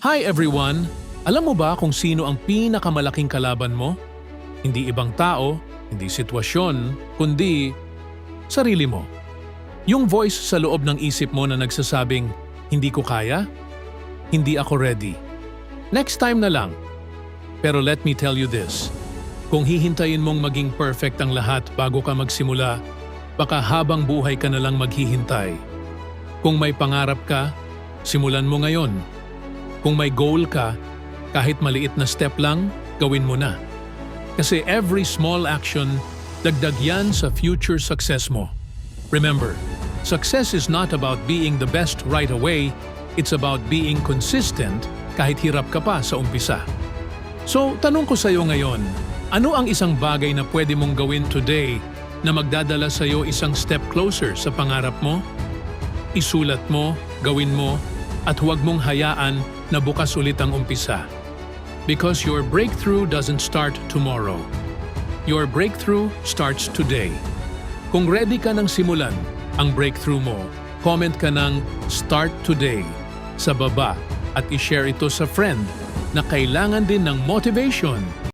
Hi everyone! Alam mo ba kung sino ang pinakamalaking kalaban mo? Hindi ibang tao, hindi sitwasyon, kundi sarili mo. Yung voice sa loob ng isip mo na nagsasabing, hindi ko kaya, hindi ako ready. Next time na lang. Pero let me tell you this, kung hihintayin mong maging perfect ang lahat bago ka magsimula, baka habang buhay ka na lang maghihintay. Kung may pangarap ka, simulan mo ngayon. Kung may goal ka, kahit maliit na step lang, gawin mo na. Kasi every small action, dagdag yan sa future success mo. Remember, success is not about being the best right away, it's about being consistent kahit hirap ka pa sa umpisa. So, tanong ko sa iyo ngayon, ano ang isang bagay na pwede mong gawin today na magdadala sa iyo isang step closer sa pangarap mo? Isulat mo, gawin mo, at huwag mong hayaan na bukas ulit ang umpisa. Because your breakthrough doesn't start tomorrow. Your breakthrough starts today. Kung ready ka nang simulan ang breakthrough mo, comment ka ng Start Today sa baba at i-share ito sa friend na kailangan din ng motivation.